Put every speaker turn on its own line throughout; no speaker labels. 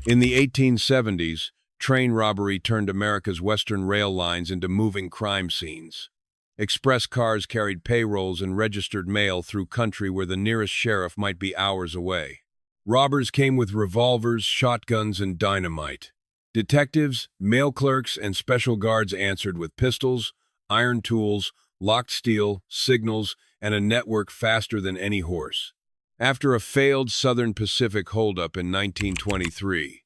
In the 1870s, train robbery turned America's western rail lines into moving crime scenes. Express cars carried payrolls and registered mail through country where the nearest sheriff might be hours away. Robbers came with revolvers, shotguns, and dynamite. Detectives, mail clerks, and special guards answered with pistols, iron tools, locked steel, signals, and a network faster than any horse. After a failed Southern Pacific holdup in 1923,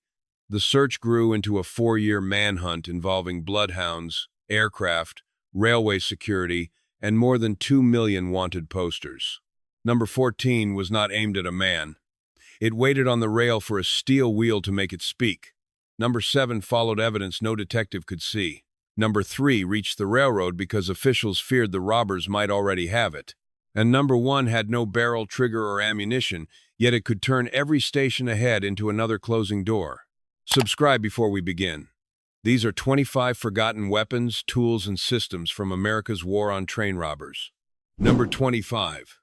the search grew into a 4-year manhunt involving bloodhounds, aircraft, railway security, and more than 2 million wanted posters. Number 14 was not aimed at a man. It waited on the rail for a steel wheel to make it speak. Number 7 followed evidence no detective could see. Number 3 reached the railroad because officials feared the robbers might already have it. And number 1 had no barrel, trigger, or ammunition, yet it could turn every station ahead into another closing door. Subscribe before we begin. These are 25 forgotten weapons, tools, and systems from America's war on train robbers. Number 25.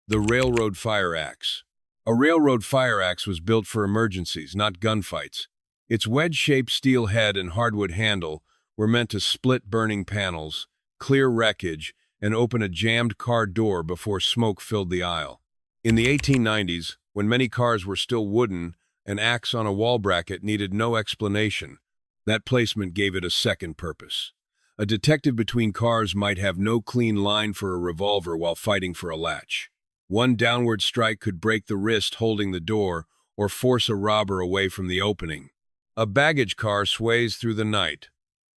The Railroad Fire Axe. A railroad fire axe was built for emergencies, not gunfights. Its wedge-shaped steel head and hardwood handle were meant to split burning panels, clear wreckage, and open a jammed car door before smoke filled the aisle. In the 1890s, when many cars were still wooden, an axe on a wall bracket needed no explanation. That placement gave it a second purpose. A detective between cars might have no clean line for a revolver while fighting for a latch. One downward strike could break the wrist holding the door or force a robber away from the opening. A baggage car sways through the night.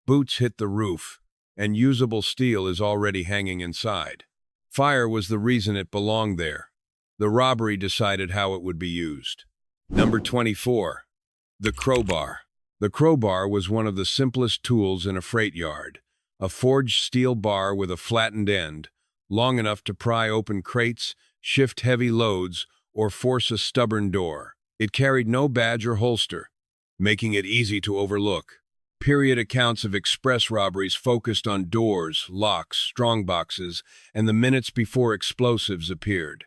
Boots hit the roof, and usable steel is already hanging inside. Fire was the reason it belonged there. The robbery decided how it would be used. Number 24. The crowbar. The crowbar was one of the simplest tools in a freight yard. A forged steel bar with a flattened end, long enough to pry open crates, shift heavy loads, or force a stubborn door. It carried no badge or holster, making it easy to overlook. Period accounts of express robberies focused on doors, locks, strongboxes, and the minutes before explosives appeared.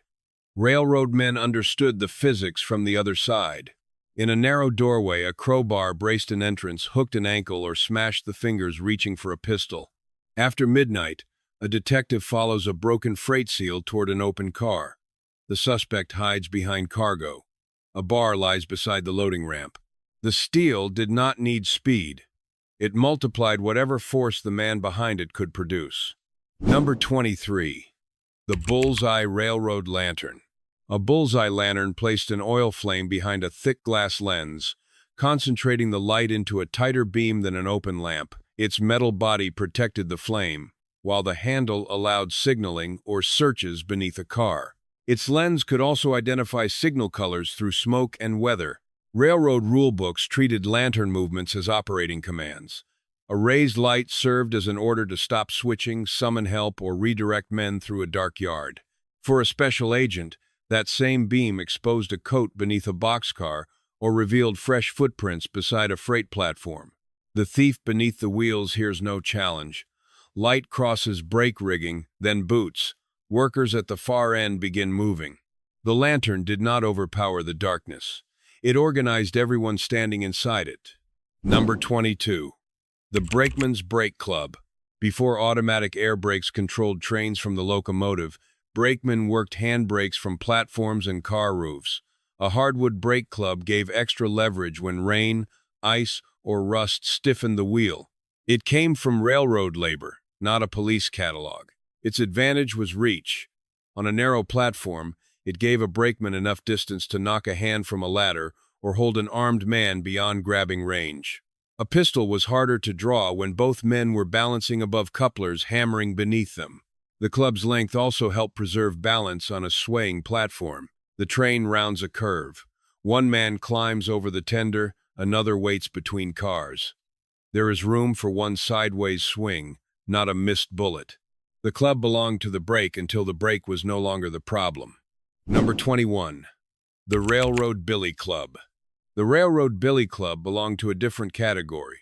Railroad men understood the physics from the other side. In a narrow doorway, a crowbar braced an entrance, hooked an ankle, or smashed the fingers reaching for a pistol. After midnight, a detective follows a broken freight seal toward an open car. The suspect hides behind cargo. A bar lies beside the loading ramp. The steel did not need speed. It multiplied whatever force the man behind it could produce. Number 23. The Bullseye Railroad Lantern. A bullseye lantern placed an oil flame behind a thick glass lens, concentrating the light into a tighter beam than an open lamp. Its metal body protected the flame, while the handle allowed signaling or searches beneath a car. Its lens could also identify signal colors through smoke and weather. Railroad rulebooks treated lantern movements as operating commands. A raised light served as an order to stop switching, summon help, or redirect men through a dark yard. For a special agent, that same beam exposed a coat beneath a boxcar or revealed fresh footprints beside a freight platform. The thief beneath the wheels hears no challenge. Light crosses brake rigging, then boots. Workers at the far end begin moving. The lantern did not overpower the darkness. It organized everyone standing inside it. Number 22. The Brakeman's Brake Club. Before automatic air brakes controlled trains from the locomotive, brakemen worked hand brakes from platforms and car roofs. A hardwood brake club gave extra leverage when rain, ice, or rust stiffened the wheel. It came from railroad labor, not a police catalog. Its advantage was reach. On a narrow platform, it gave a brakeman enough distance to knock a hand from a ladder or hold an armed man beyond grabbing range. A pistol was harder to draw when both men were balancing above couplers hammering beneath them. The club's length also helped preserve balance on a swaying platform. The train rounds a curve. One man climbs over the tender, another waits between cars. There is room for one sideways swing, not a missed bullet. The club belonged to the brake until the brake was no longer the problem. Number 21. The Railroad Billy Club. The Railroad Billy Club belonged to a different category.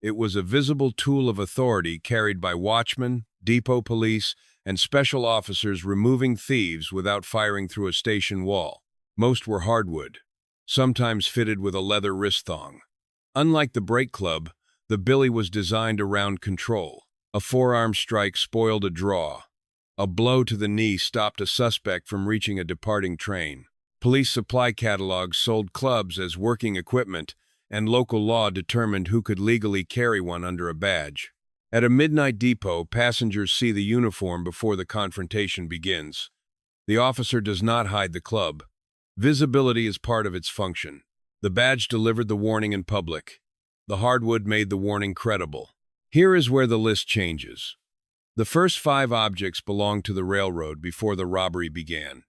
It was a visible tool of authority carried by watchmen, depot police, and special officers removing thieves without firing through a station wall. Most were hardwood. sometimes fitted with a leather wrist thong. Unlike the break club, the billy was designed around control. A forearm strike spoiled a draw. A blow to the knee stopped a suspect from reaching a departing train. Police supply catalogs sold clubs as working equipment, and local law determined who could legally carry one under a badge. At a midnight depot, passengers see the uniform before the confrontation begins. The officer does not hide the club. Visibility is part of its function. The badge delivered the warning in public. The hardwood made the warning credible. Here is where the list changes. The first 5 objects belonged to the railroad before the robbery began.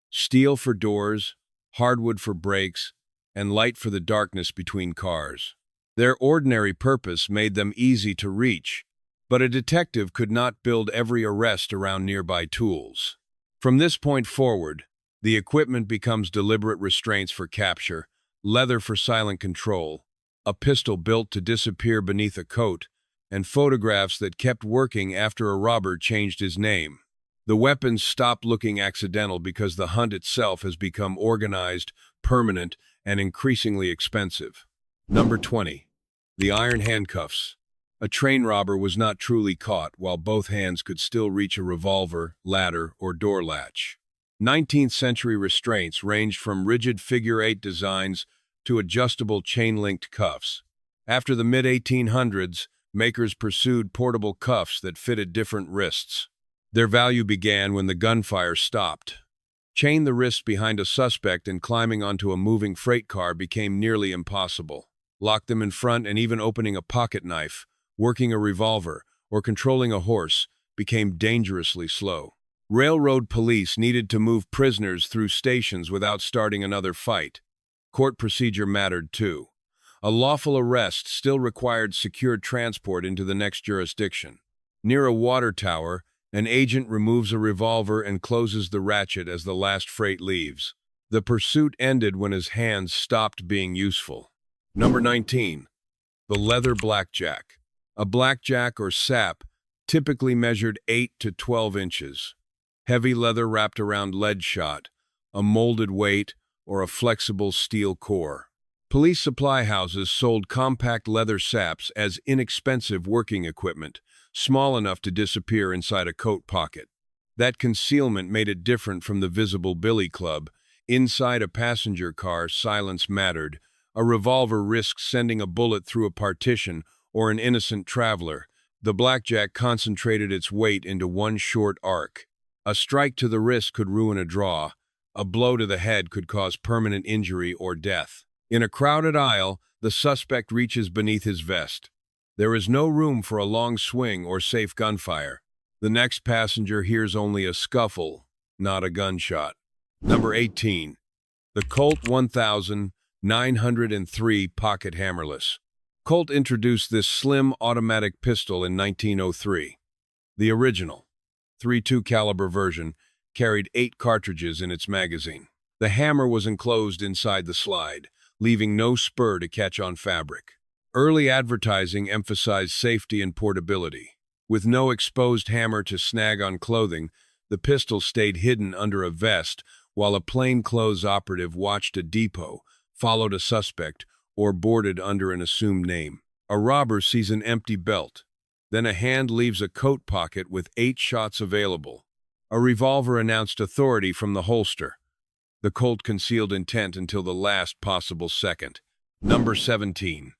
Steel for doors, hardwood for brakes, and light for the darkness between cars. Their ordinary purpose made them easy to reach, but a detective could not build every arrest around nearby tools. From this point forward, the equipment becomes deliberate restraints for capture, leather for silent control, a pistol built to disappear beneath a coat, and photographs that kept working after a robber changed his name. The weapons stop looking accidental because the hunt itself has become organized, permanent, and increasingly expensive. Number 20. The iron handcuffs. A train robber was not truly caught while both hands could still reach a revolver, ladder, or door latch. 19th century restraints ranged from rigid figure-8 designs to adjustable chain-linked cuffs. After the mid-1800s, makers pursued portable cuffs that fitted different wrists. Their value began when the gunfire stopped. Chain the wrist behind a suspect and climbing onto a moving freight car became nearly impossible. Lock them in front, and even opening a pocket knife, working a revolver, or controlling a horse became dangerously slow. Railroad police needed to move prisoners through stations without starting another fight. Court procedure mattered too. A lawful arrest still required secured transport into the next jurisdiction. Near a water tower, an agent removes a revolver and closes the ratchet as the last freight leaves. The pursuit ended when his hands stopped being useful. Number 19. The leather blackjack. A blackjack or sap typically measured 8 to 12 inches. Heavy leather wrapped around lead shot, a molded weight, or a flexible steel core. Police supply houses sold compact leather saps as inexpensive working equipment, small enough to disappear inside a coat pocket. That concealment made it different from the visible billy club. Inside a passenger car, silence mattered. A revolver risks sending a bullet through a partition or an innocent traveler. The blackjack concentrated its weight into one short arc. A strike to the wrist could ruin a draw. A blow to the head could cause permanent injury or death. In a crowded aisle, the suspect reaches beneath his vest. There is no room for a long swing or safe gunfire. The next passenger hears only a scuffle, not a gunshot. Number 18. The Colt 1903 Pocket Hammerless. Colt introduced this slim automatic pistol in 1903. The original, .32 caliber version, carried 8 cartridges in its magazine. The hammer was enclosed inside the slide, leaving no spur to catch on fabric. Early advertising emphasized safety and portability. With no exposed hammer to snag on clothing, the pistol stayed hidden under a vest while a plainclothes operative watched a depot, followed a suspect, or boarded under an assumed name. A robber sees an empty belt. Then a hand leaves a coat pocket with 8 shots available. A revolver announced authority from the holster. The Colt concealed intent until the last possible second. Number 17.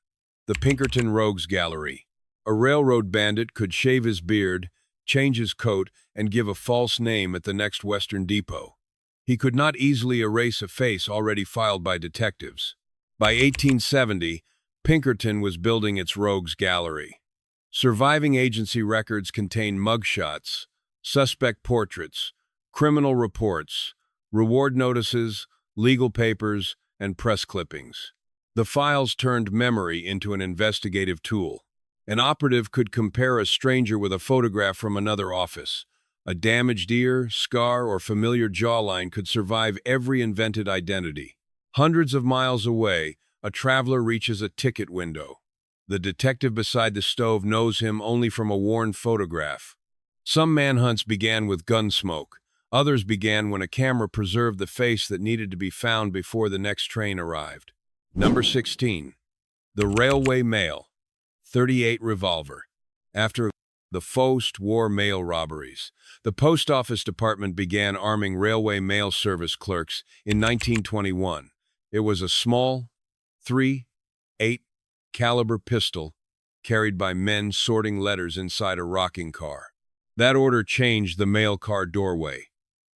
The Pinkerton Rogues Gallery. A railroad bandit could shave his beard, change his coat, and give a false name at the next Western depot. He could not easily erase a face already filed by detectives. By 1870, Pinkerton was building its Rogues Gallery. Surviving agency records contain mugshots, suspect portraits, criminal reports, reward notices, legal papers, and press clippings. The files turned memory into an investigative tool. An operative could compare a stranger with a photograph from another office. A damaged ear, scar, or familiar jawline could survive every invented identity. Hundreds of miles away, a traveler reaches a ticket window. The detective beside the stove knows him only from a worn photograph. Some manhunts began with Gunsmoke, Others began when a camera preserved the face that needed to be found before the next train arrived. Number 16. The Railway Mail, 38 revolver. After the post-war mail robberies, the Post Office Department began arming railway mail service clerks in 1921. It was a small, .38 caliber pistol carried by men sorting letters inside a rocking car. That order changed the mail car doorway.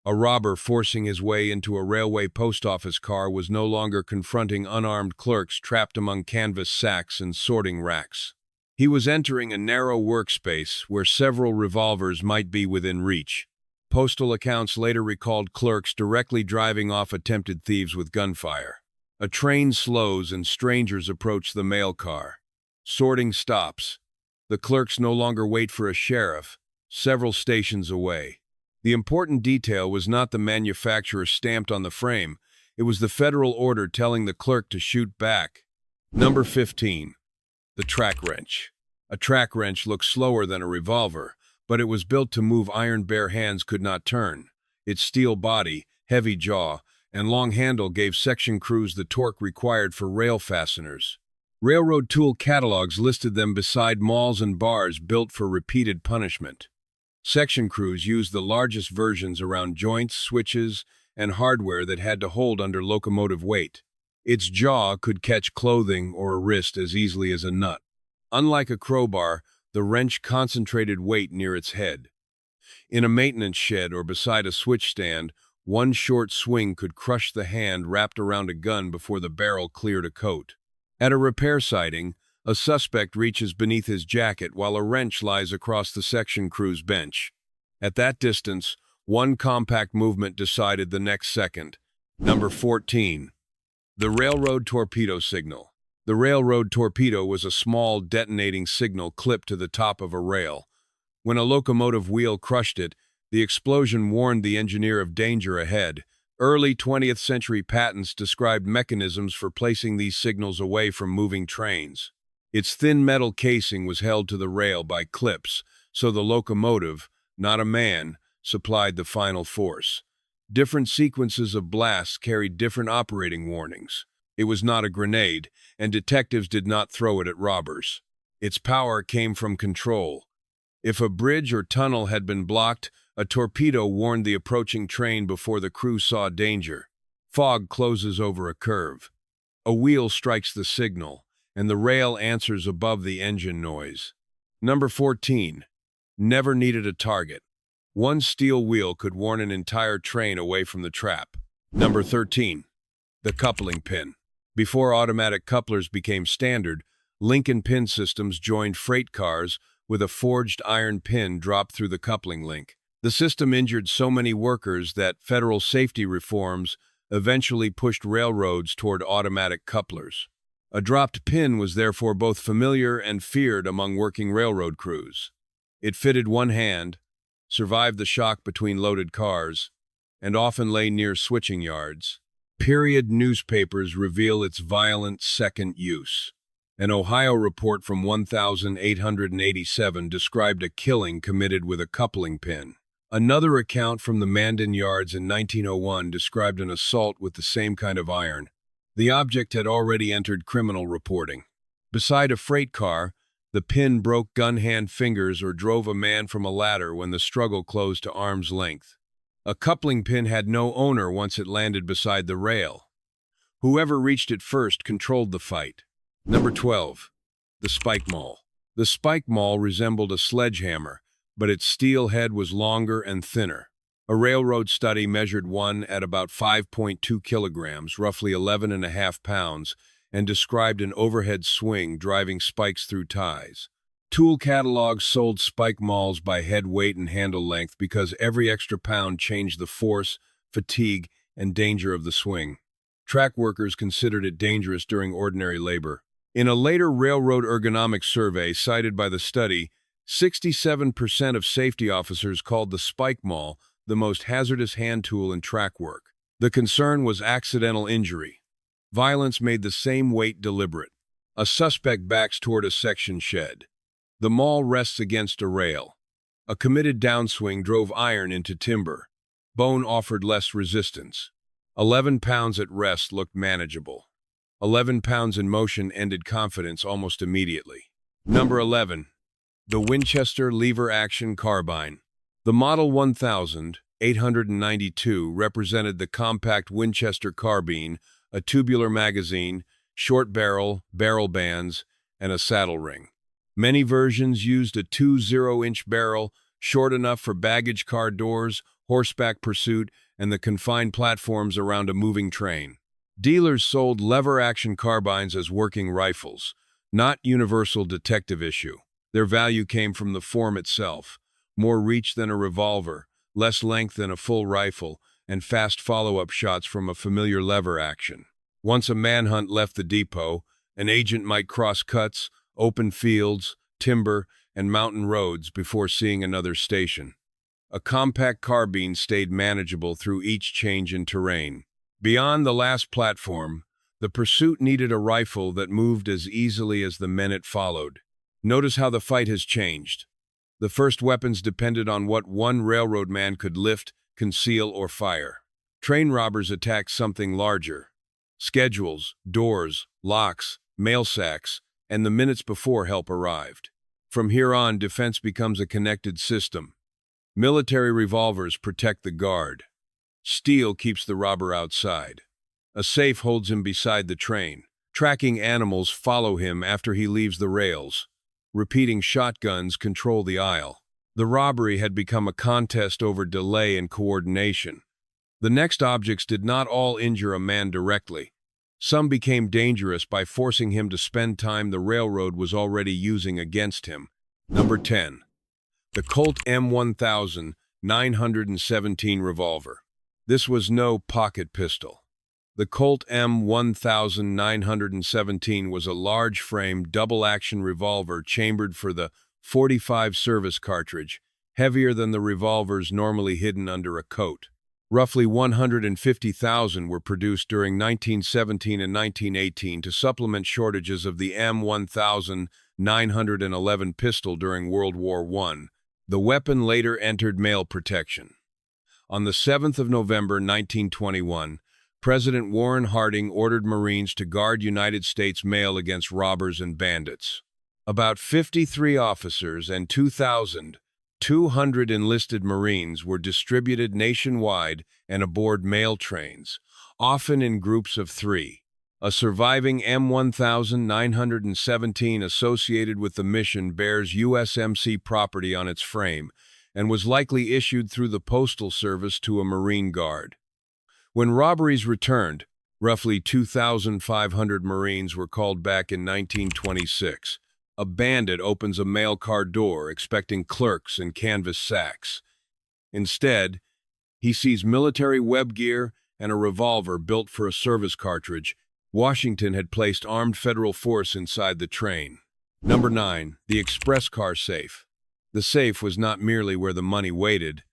A robber forcing his way into a railway post office car was no longer confronting unarmed clerks trapped among canvas sacks and sorting racks. He was entering a narrow workspace where several revolvers might be within reach. Postal accounts later recalled clerks directly driving off attempted thieves with gunfire. A train slows and strangers approach the mail car. Sorting stops. The clerks no longer wait for a sheriff, several stations away. The important detail was not the manufacturer stamped on the frame. It was the federal order telling the clerk to shoot back. Number 15. The track wrench. A track wrench looked slower than a revolver, but it was built to move iron bare hands could not turn. Its steel body, heavy jaw, and long handle gave section crews the torque required for rail fasteners. Railroad tool catalogs listed them beside mauls and bars built for repeated punishment. Section crews used the largest versions around joints, switches, and hardware that had to hold under locomotive weight. Its jaw could catch clothing or a wrist as easily as a nut. Unlike a crowbar, the wrench concentrated weight near its head. In a maintenance shed or beside a switch stand, one short swing could crush the hand wrapped around a gun before the barrel cleared a coat. At a repair siding, a suspect reaches beneath his jacket while a wrench lies across the section crew's bench. At that distance, one compact movement decided the next second. Number 14. The railroad torpedo signal. The railroad torpedo was a small detonating signal clipped to the top of a rail. When a locomotive wheel crushed it, the explosion warned the engineer of danger ahead. Early 20th century patents described mechanisms for placing these signals away from moving trains. Its thin metal casing was held to the rail by clips, so the locomotive, not a man, supplied the final force. Different sequences of blasts carried different operating warnings. It was not a grenade, and detectives did not throw it at robbers. Its power came from control. If a bridge or tunnel had been blocked, a torpedo warned the approaching train before the crew saw danger. Fog closes over a curve. A wheel strikes the signal, and the rail answers above the engine noise. Number 14. Never needed a target. One steel wheel could warn an entire train away from the trap. Number 13. The coupling pin. Before automatic couplers became standard, Lincoln pin systems joined freight cars with a forged iron pin dropped through the coupling link. The system injured so many workers that federal safety reforms eventually pushed railroads toward automatic couplers. A dropped pin was therefore both familiar and feared among working railroad crews. It fitted one hand, survived the shock between loaded cars, and often lay near switching yards. Period newspapers reveal its violent second use. An Ohio report from 1887 described a killing committed with a coupling pin. Another account from the Mandan Yards in 1901 described an assault with the same kind of iron. The object had already entered criminal reporting. Beside a freight car, the pin broke gun hand fingers or drove a man from a ladder when the struggle closed to arm's length. A coupling pin had no owner once it landed beside the rail. Whoever reached it first controlled the fight. Number 12. The spike maul. The spike maul resembled a sledgehammer, but its steel head was longer and thinner. A railroad study measured one at about 5.2 kilograms, roughly 11.5 pounds, and described an overhead swing driving spikes through ties. Tool catalogs sold spike mauls by head weight and handle length because every extra pound changed the force, fatigue, and danger of the swing. Track workers considered it dangerous during ordinary labor. In a later railroad ergonomics survey cited by the study, 67% of safety officers called the spike maul the most hazardous hand tool in track work. The concern was accidental injury. Violence made the same weight deliberate. A suspect backs toward a section shed. The maul rests against a rail. A committed downswing drove iron into timber. Bone offered less resistance. 11 pounds at rest looked manageable. 11 pounds in motion ended confidence almost immediately. Number 11. The Winchester lever-action carbine. The Model 1892 represented the compact Winchester carbine, a tubular magazine, short barrel, barrel bands, and a saddle ring. Many versions used a 20-inch barrel, short enough for baggage car doors, horseback pursuit, and the confined platforms around a moving train. Dealers sold lever-action carbines as working rifles, not universal detective issue. Their value came from the form itself: more reach than a revolver, less length than a full rifle, and fast follow-up shots from a familiar lever action. Once a manhunt left the depot, an agent might cross cuts, open fields, timber, and mountain roads before seeing another station. A compact carbine stayed manageable through each change in terrain. Beyond the last platform, the pursuit needed a rifle that moved as easily as the men it followed. Notice how the fight has changed. The first weapons depended on what one railroad man could lift, conceal, or fire. Train robbers attacked something larger: schedules, doors, locks, mail sacks, and the minutes before help arrived. From here on, defense becomes a connected system. Military revolvers protect the guard. Steel keeps the robber outside. A safe holds him beside the train. Tracking animals follow him after he leaves the rails. Repeating shotguns control the aisle. The robbery had become a contest over delay and coordination. The next objects did not all injure a man directly. Some became dangerous by forcing him to spend time the railroad was already using against him. Number 10. The Colt M1917 revolver. This was no pocket pistol. The Colt M1917 was a large-frame, double-action revolver chambered for the .45 service cartridge, heavier than the revolvers normally hidden under a coat. Roughly 150,000 were produced during 1917 and 1918 to supplement shortages of the M1911 pistol during World War I. The weapon later entered mail protection. On the 7th of November 1921, President Warren Harding ordered Marines to guard United States mail against robbers and bandits. About 53 officers and 2,200 enlisted Marines were distributed nationwide and aboard mail trains, often in groups of 3. A surviving M1917 associated with the mission bears USMC property on its frame and was likely issued through the Postal Service to a Marine Guard. When robberies returned, roughly 2,500 Marines were called back in 1926. A bandit opens a mail car door expecting clerks and canvas sacks. Instead, he sees military web gear and a revolver built for a service cartridge. Washington had placed armed federal force inside the train. Number 9. The express car safe. The safe was not merely where the money waited.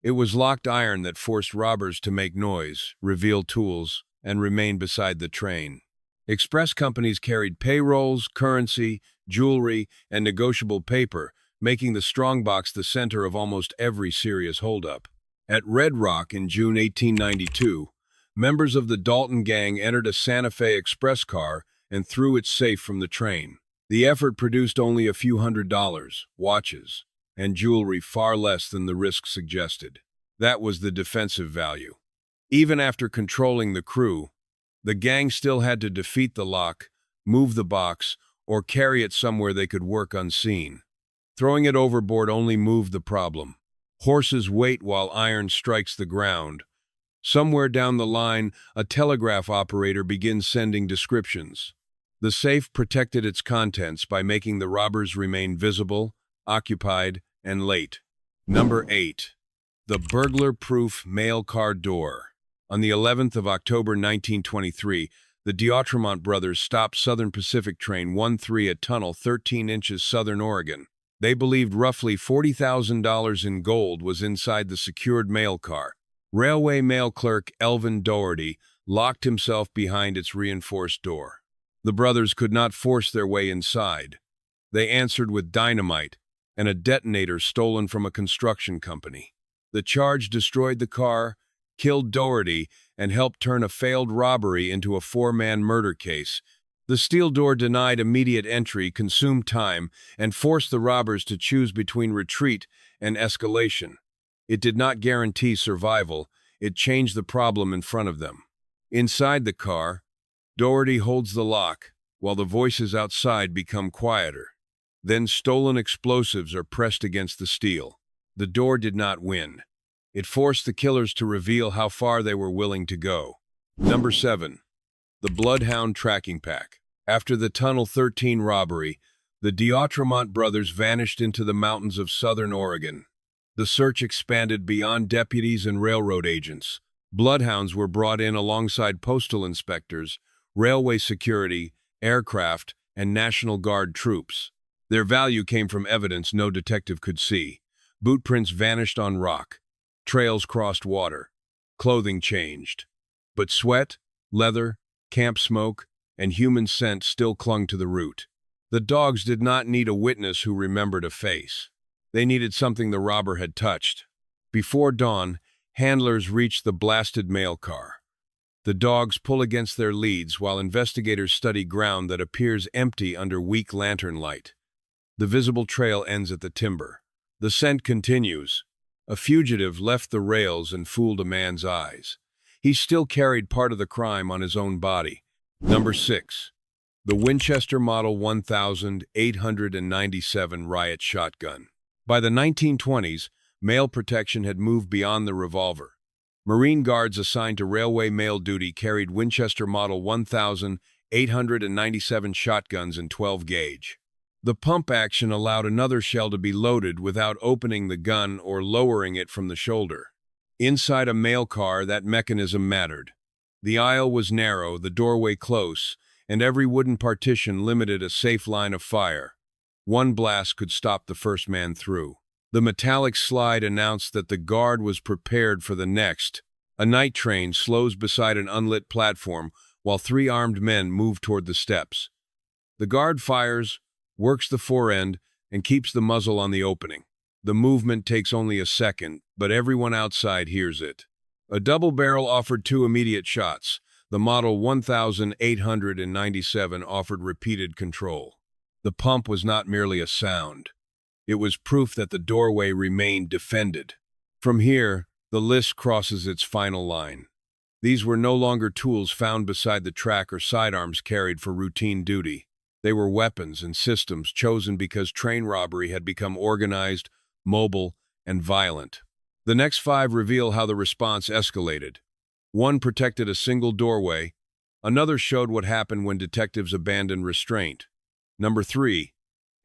It was locked iron that forced robbers to make noise, reveal tools, and remain beside the train. Express companies carried payrolls, currency, jewelry, and negotiable paper, making the strongbox the center of almost every serious holdup. At Red Rock in June 1892, members of the Dalton Gang entered a Santa Fe express car and threw its safe from the train. The effort produced only a few $100s, watches, and jewelry far less than the risk suggested. That was the defensive value. Even after controlling the crew, the gang still had to defeat the lock, move the box, or carry it somewhere they could work unseen. Throwing it overboard only moved the problem. Horses wait while iron strikes the ground. Somewhere down the line, a telegraph operator begins sending descriptions. The safe protected its contents by making the robbers remain visible, occupied, and late. Number 8. The burglar-proof mail car door. On the 11th of October 1923, the D'Outremont brothers stopped Southern Pacific Train 13 at Tunnel 13 inches Southern Oregon. They believed roughly $40,000 in gold was inside the secured mail car. Railway mail clerk Elvin Doherty locked himself behind its reinforced door. The brothers could not force their way inside. They answered with dynamite and a detonator stolen from a construction company. The charge destroyed the car, killed Doherty, and helped turn a failed robbery into a four-man murder case. The steel door denied immediate entry, consumed time, and forced the robbers to choose between retreat and escalation. It did not guarantee survival, it changed the problem in front of them. Inside the car, Doherty holds the lock, while the voices outside become quieter. Then stolen explosives are pressed against the steel. The door did not win. It forced the killers to reveal how far they were willing to go. Number 7. The Bloodhound Tracking Pack. After the Tunnel 13 robbery, the D'Outremont brothers vanished into the mountains of southern Oregon. The search expanded beyond deputies and railroad agents. Bloodhounds were brought in alongside postal inspectors, railway security, aircraft, and National Guard troops. Their value came from evidence no detective could see. Boot prints vanished on rock. Trails crossed water. Clothing changed. But sweat, leather, camp smoke, and human scent still clung to the route. The dogs did not need a witness who remembered a face. They needed something the robber had touched. Before dawn, handlers reached the blasted mail car. The dogs pull against their leads while investigators study ground that appears empty under weak lantern light. The visible trail ends at the timber. The scent continues. A fugitive left the rails and fooled a man's eyes. He still carried part of the crime on his own body. Number 6. The Winchester Model 1897 riot shotgun. By the 1920s, mail protection had moved beyond the revolver. Marine Guards assigned to railway mail duty carried Winchester Model 1897 shotguns in 12-gauge. The pump action allowed another shell to be loaded without opening the gun or lowering it from the shoulder. Inside a mail car, that mechanism mattered. The aisle was narrow, the doorway close, and every wooden partition limited a safe line of fire. One blast could stop the first man through. The metallic slide announced that the guard was prepared for the next. A night train slows beside an unlit platform while 3 armed men move toward the steps. The guard fires, works the forend, and keeps the muzzle on the opening. The movement takes only a second, but everyone outside hears it. A double barrel offered 2 immediate shots. The Model 1897 offered repeated control. The pump was not merely a sound. It was proof that the doorway remained defended. From here, the list crosses its final line. These were no longer tools found beside the track or sidearms carried for routine duty. They were weapons and systems chosen because train robbery had become organized, mobile, and violent. The next 5 reveal how the response escalated. One protected a single doorway. Another showed what happened when detectives abandoned restraint. Number 3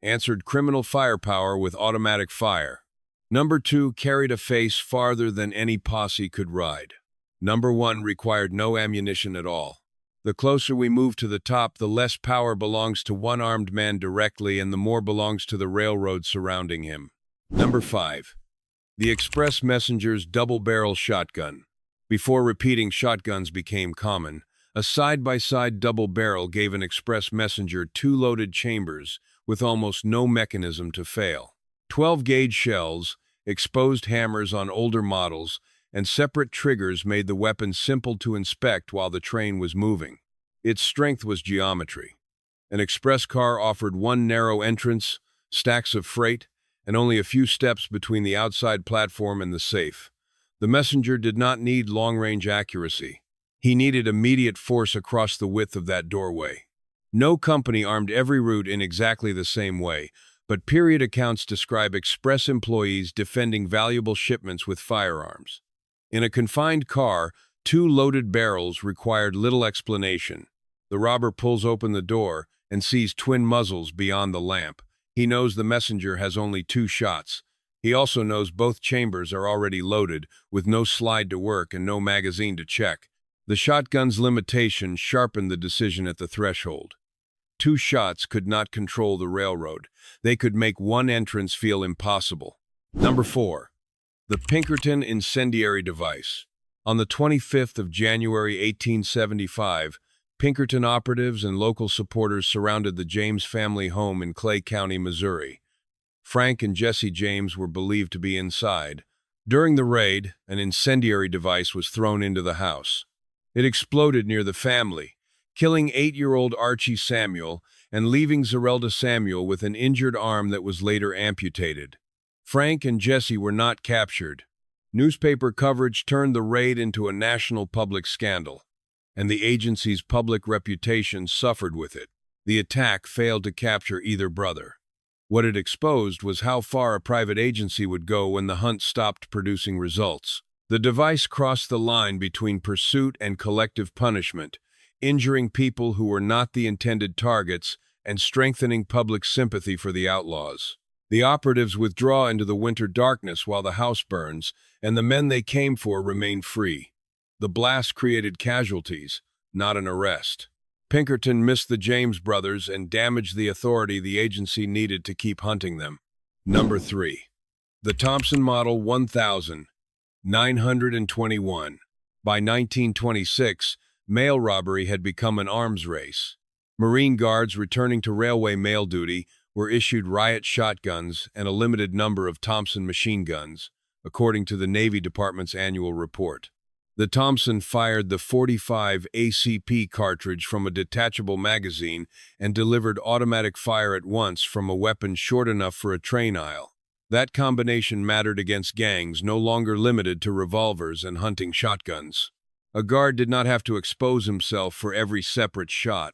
answered criminal firepower with automatic fire. Number 2 carried a face farther than any posse could ride. Number 1 required no ammunition at all. The closer we move to the top, the less power belongs to one armed man directly and the more belongs to the railroad surrounding him. Number 5. The Express Messenger's double-barrel shotgun. Before repeating shotguns became common, a side-by-side double barrel gave an express messenger 2 loaded chambers with almost no mechanism to fail. 12-gauge shells, exposed hammers on older models, and separate triggers made the weapon simple to inspect while the train was moving. Its strength was geometry. An express car offered 1 narrow entrance, stacks of freight, and only a few steps between the outside platform and the safe. The messenger did not need long-range accuracy. He needed immediate force across the width of that doorway. No company armed every route in exactly the same way, but period accounts describe express employees defending valuable shipments with firearms. In a confined car, 2 loaded barrels required little explanation. The robber pulls open the door and sees twin muzzles beyond the lamp. He knows the messenger has only 2 shots. He also knows both chambers are already loaded, with no slide to work and no magazine to check. The shotgun's limitation sharpened the decision at the threshold. 2 shots could not control the railroad. They could make one entrance feel impossible. Number 4. The Pinkerton incendiary device. On the 25th of January 1875, Pinkerton operatives and local supporters surrounded the James family home in Clay County, Missouri. Frank and Jesse James were believed to be inside. During the raid, an incendiary device was thrown into the house. It exploded near the family, killing 8-year-old Archie Samuel and leaving Zerelda Samuel with an injured arm that was later amputated. Frank and Jesse were not captured. Newspaper coverage turned the raid into a national public scandal, and the agency's public reputation suffered with it. The attack failed to capture either brother. What it exposed was how far a private agency would go when the hunt stopped producing results. The device crossed the line between pursuit and collective punishment, injuring people who were not the intended targets and strengthening public sympathy for the outlaws. The operatives withdraw into the winter darkness while the house burns, and the men they came for remain free. The blast created casualties, not an arrest. Pinkerton missed the James brothers and damaged the authority the agency needed to keep hunting them. Number 3. The Thompson Model 1921. By 1926, mail robbery had become an arms race. Marine guards returning to railway mail duty were issued riot shotguns and a limited number of Thompson machine guns, according to the Navy Department's annual report. The Thompson fired the .45 ACP cartridge from a detachable magazine and delivered automatic fire at once from a weapon short enough for a train aisle. That combination mattered against gangs no longer limited to revolvers and hunting shotguns. A guard did not have to expose himself for every separate shot.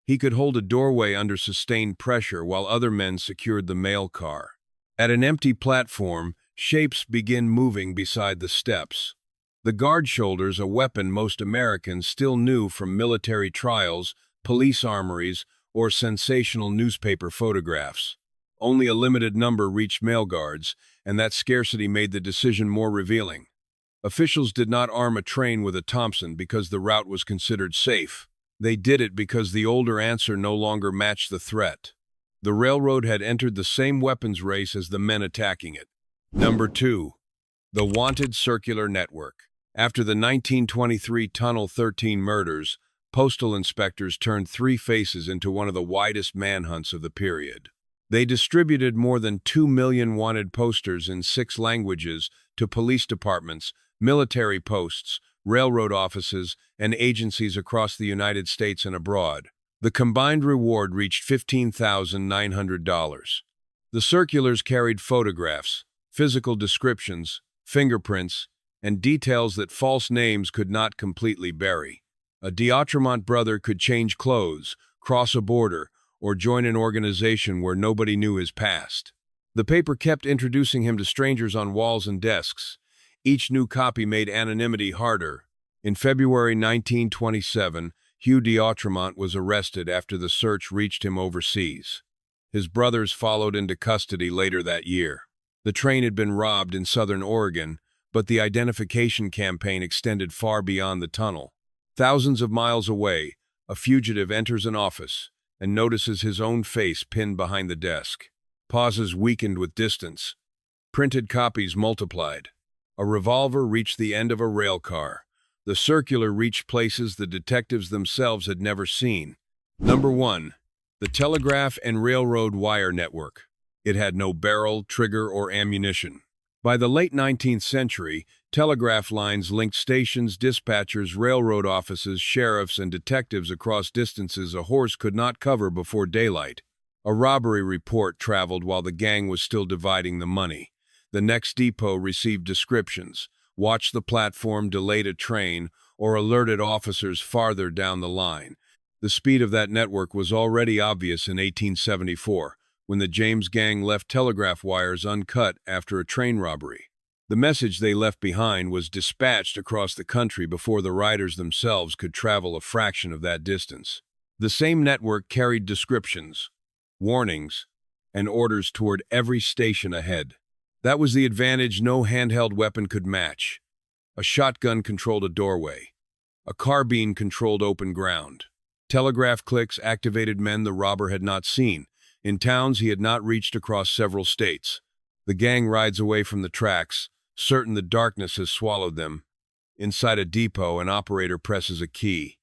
He could hold a doorway under sustained pressure while other men secured the mail car. At an empty platform, shapes begin moving beside the steps. The guard shoulders a weapon most Americans still knew from military trials, police armories, or sensational newspaper photographs. Only a limited number reached mail guards, and that scarcity made the decision more revealing. Officials did not arm a train with a Thompson because the route was considered safe. They did it because the older answer no longer matched the threat. The railroad had entered the same weapons race as the men attacking it. Number 2. The Wanted Circular Network. After the 1923 Tunnel 13 murders, postal inspectors turned Three Faces into one of the widest manhunts of the period. They distributed more than 2 million wanted posters in 6 languages to police departments, military posts, railroad offices, and agencies across the United States and abroad. The combined reward reached $15,900. The circulars carried photographs, physical descriptions, fingerprints, and details that false names could not completely bury. A D'Autremont brother could change clothes, cross a border, or join an organization where nobody knew his past. The paper kept introducing him to strangers on walls and desks. Each new copy made anonymity harder. In February 1927, Hugh D'Autremont was arrested after the search reached him overseas. His brothers followed into custody later that year. The train had been robbed in southern Oregon, but the identification campaign extended far beyond the tunnel. Thousands of miles away, a fugitive enters an office and notices his own face pinned behind the desk. Pauses weakened with distance. Printed copies multiplied. A revolver reached the end of a rail car. The circular reached places the detectives themselves had never seen. Number 1. The Telegraph and Railroad Wire Network. It had no barrel, trigger, or ammunition. By the late 19th century, telegraph lines linked stations, dispatchers, railroad offices, sheriffs, and detectives across distances a horse could not cover before daylight. A robbery report traveled while the gang was still dividing the money. The next depot received descriptions, watched the platform, delayed a train, or alerted officers farther down the line. The speed of that network was already obvious in 1874, when the James gang left telegraph wires uncut after a train robbery. The message they left behind was dispatched across the country before the riders themselves could travel a fraction of that distance. The same network carried descriptions, warnings, and orders toward every station ahead. That was the advantage no handheld weapon could match. A shotgun controlled a doorway. A carbine controlled open ground. Telegraph clicks activated men the robber had not seen, in towns he had not reached across several states. The gang rides away from the tracks, certain the darkness has swallowed them. Inside a depot, an operator presses a key.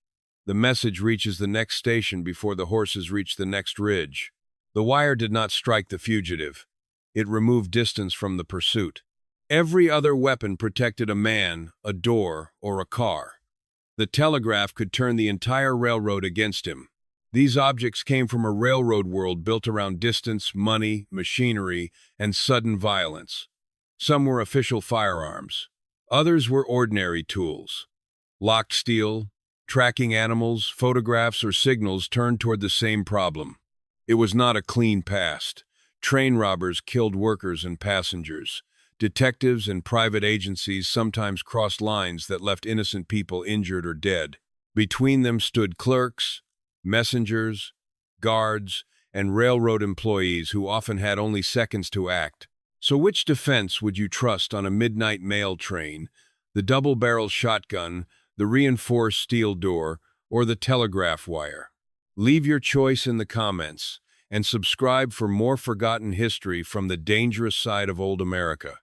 The message reaches the next station before the horses reach the next ridge. The wire did not strike the fugitive. It removed distance from the pursuit. Every other weapon protected a man, a door, or a car. The telegraph could turn the entire railroad against him. These objects came from a railroad world built around distance, money, machinery, and sudden violence. Some were official firearms. Others were ordinary tools. Locked steel, tracking animals, photographs, or signals turned toward the same problem. It was not a clean past. Train robbers killed workers and passengers. Detectives and private agencies sometimes crossed lines that left innocent people injured or dead. Between them stood clerks, messengers, guards, and railroad employees who often had only seconds to act. So which defense would you trust on a midnight mail train, the double-barrel shotgun, the reinforced steel door, or the telegraph wire? Leave your choice in the comments, and subscribe for more forgotten history from the dangerous side of old America.